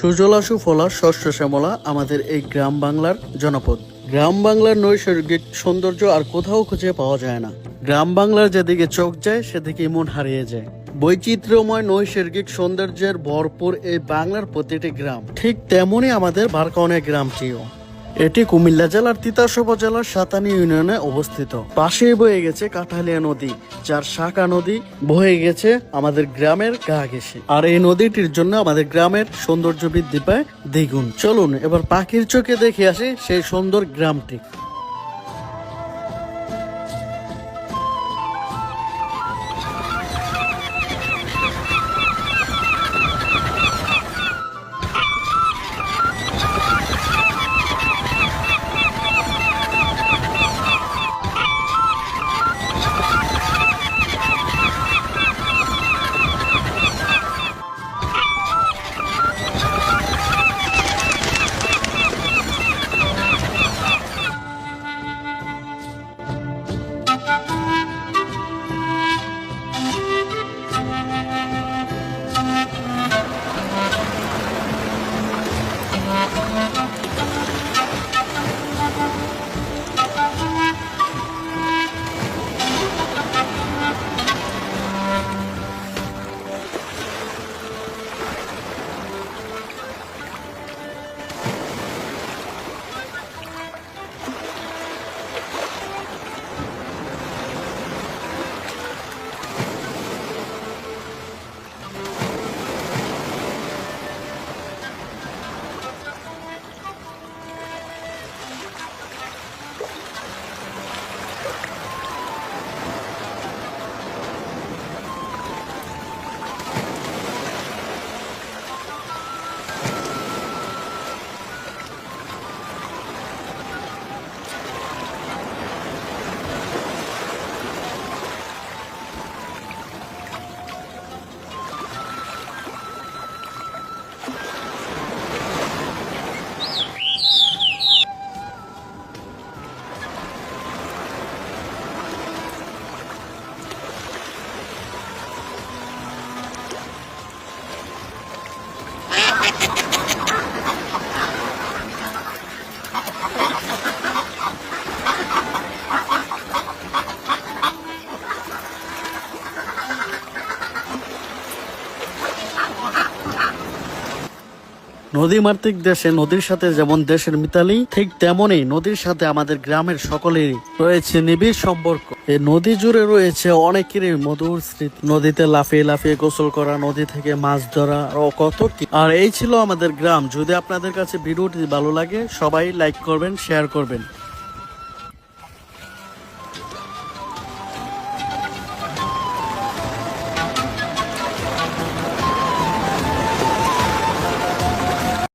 সুজলা সুফলা শস্য শ্যামলা আমাদের এই গ্রাম বাংলার জনপদ। গ্রাম বাংলার নৈসর্গিক সৌন্দর্য আর কোথাও খুঁজে পাওয়া যায় না। গ্রাম বাংলার যেদিকে চোখ যায় সেদিকে মন হারিয়ে যায়। বৈচিত্র্যময় নৈসর্গিক সৌন্দর্যের ভরপুর এই বাংলার প্রতিটি গ্রাম, ঠিক তেমনই আমাদের ভারকাউনিয়া গ্রামটিও। এটি কুমিল্লা জেলার তিতাস উপজেলার সাতানি ইউনিয়নে অবস্থিত। পাশেই বয়ে গেছে কাঠালিয়া নদী, যার শাখা নদী বয়ে গেছে আমাদের গ্রামের গা ঘেঁষে। আর এই নদীটির জন্য আমাদের গ্রামের সৌন্দর্য বৃদ্ধি পায় দ্বিগুণ। চলুন এবার পাখির চোখে দেখে আসি সেই সুন্দর গ্রামটি। নদীমাতৃক দেশে নদীর সাথে যেমন দেশের মিতালি, ঠিক তেমনই নদীর সাথে আমাদের গ্রামের সকলেরই রয়েছে নিবিড় সম্পর্ক। এই নদী জুড়ে রয়েছে অনেকেরই মধুর স্মৃতি। নদীতে লাফিয়ে লাফিয়ে গোসল করা, নদী থেকে মাছ ধরা ও কত কি। আর এই ছিল আমাদের গ্রাম। যদি আপনাদের কাছে ভিডিওটি ভালো লাগে সবাই লাইক করবেন, শেয়ার করবেন।